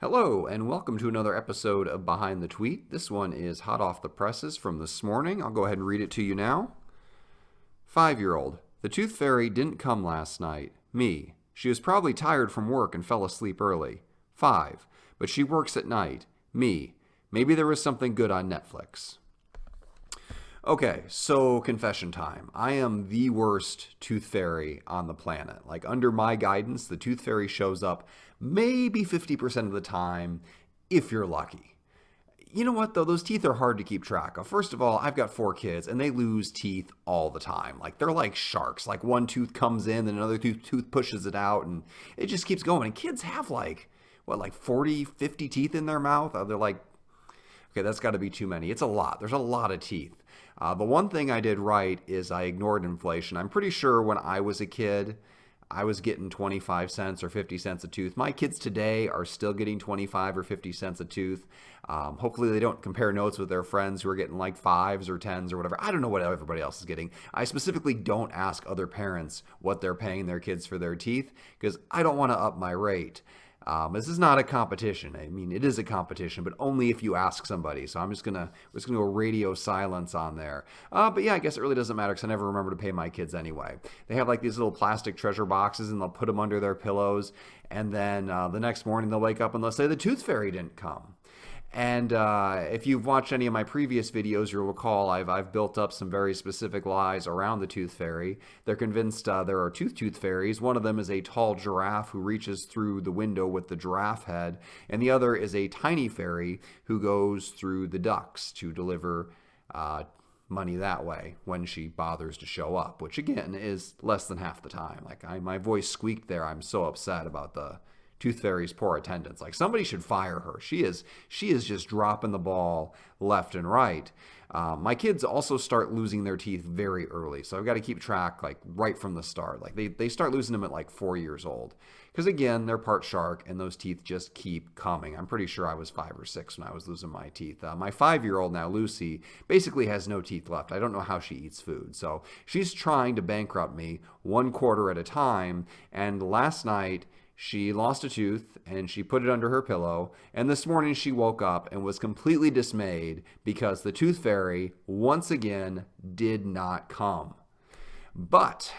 Hello, and welcome to another episode of Behind the Tweet. This one is hot off the presses from this morning. I'll go ahead and read it to you now. 5-year-old. The tooth fairy didn't come last night. Me. She was probably tired from work and fell asleep early. 5. But she works at night. Me. Maybe there was something good on Netflix. Okay, so confession time. I am the worst tooth fairy on the planet. Like, under my guidance, the tooth fairy shows up maybe 50% of the time, if you're lucky. You know what, though? Those teeth are hard to keep track of. First of all, I've got 4 kids, and they lose teeth all the time. Like, they're like sharks. Like, one tooth comes in, then another tooth pushes it out, and it just keeps going. And kids have, like 40, 50 teeth in their mouth? They're like, okay, that's got to be too many. It's a lot. There's a lot of teeth. The one thing I did right is I ignored inflation. I'm pretty sure when I was a kid, I was getting 25 cents or 50 cents a tooth. My kids today are still getting 25 or 50 cents a tooth. Hopefully they don't compare notes with their friends who are getting like 5s or 10s or whatever. I don't know what everybody else is getting. I specifically don't ask other parents what they're paying their kids for their teeth because I don't want to up my rate. This is not a competition. I mean, it is a competition, but only if you ask somebody. So I'm just gonna go radio silence on there. But yeah, I guess it really doesn't matter because I never remember to pay my kids anyway. They have like these little plastic treasure boxes, and they'll put them under their pillows. And then the next morning they'll wake up and they'll say the tooth fairy didn't come. And if you've watched any of my previous videos, you'll recall I've built up some very specific lies around the tooth fairy. They're convinced there are two tooth fairies. One of them is a tall giraffe who reaches through the window with the giraffe head, and the other is a tiny fairy who goes through the ducts to deliver money that way when she bothers to show up, which again is less than half the time. Like my voice squeaked there. I'm so upset about the tooth fairy's poor attendance. Like, somebody should fire her. She is just dropping the ball left and right. My kids also start losing their teeth very early, so I've got to keep track like right from the start. Like they start losing them at like 4 years old, because again, they're part shark and those teeth just keep coming. I'm pretty sure I was 5 or 6 when I was losing my teeth. My 5-year-old now, Lucy, basically has no teeth left. I don't know how she eats food, so she's trying to bankrupt me 1 quarter at a time. And last night she lost a tooth and she put it under her pillow. And this morning she woke up and was completely dismayed because the tooth fairy once again did not come. But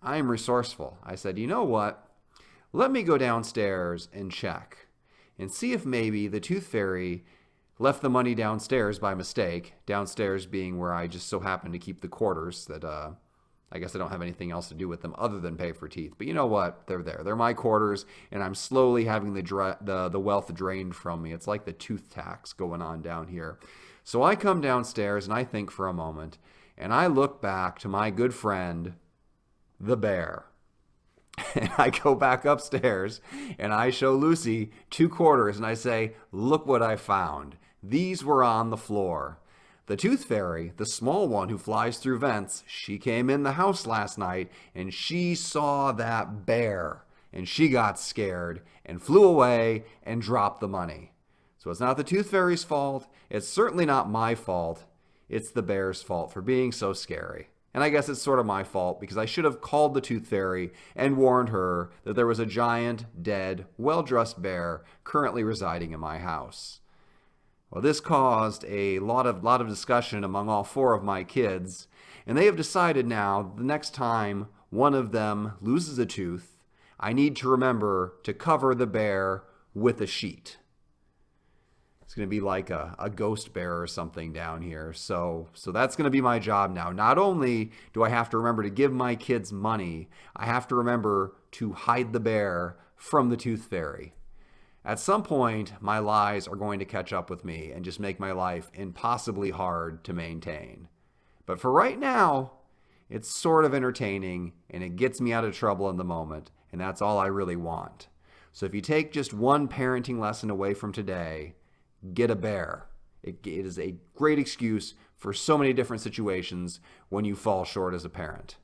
I am resourceful. I said, you know what? Let me go downstairs and check and see if maybe the tooth fairy left the money downstairs by mistake. Downstairs being where I just so happen to keep the quarters that I guess I don't have anything else to do with them other than pay for teeth. But you know what? They're there. They're my quarters, and I'm slowly having the wealth drained from me. It's like the tooth tax going on down here. So I come downstairs, and I think for a moment, and I look back to my good friend, the bear. And I go back upstairs, and I show Lucy 2 quarters, and I say, look what I found. These were on the floor. The tooth fairy, the small one who flies through vents, she came in the house last night and she saw that bear and she got scared and flew away and dropped the money. So it's not the tooth fairy's fault. It's certainly not my fault. It's the bear's fault for being so scary. And I guess it's sort of my fault because I should have called the tooth fairy and warned her that there was a giant, dead, well-dressed bear currently residing in my house. Well, this caused a lot of discussion among all 4 of my kids, and they have decided now the next time one of them loses a tooth, I need to remember to cover the bear with a sheet. It's going to be like a ghost bear or something down here. So that's going to be my job now. Not only do I have to remember to give my kids money, I have to remember to hide the bear from the tooth fairy. At some point, my lies are going to catch up with me and just make my life impossibly hard to maintain. But for right now, it's sort of entertaining and it gets me out of trouble in the moment, and that's all I really want. So if you take just one parenting lesson away from today, get a bear. It is a great excuse for so many different situations when you fall short as a parent.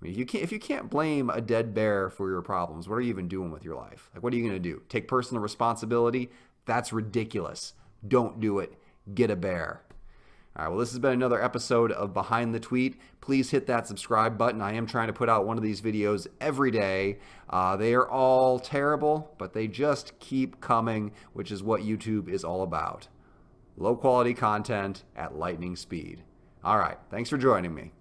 I mean, if you can't blame a dead bear for your problems, what are you even doing with your life? Like, what are you going to do? Take personal responsibility? That's ridiculous. Don't do it. Get a bear. All right, well, this has been another episode of Behind the Tweet. Please hit that subscribe button. I am trying to put out one of these videos every day. They are all terrible, but they just keep coming, which is what YouTube is all about. Low quality content at lightning speed. All right, thanks for joining me.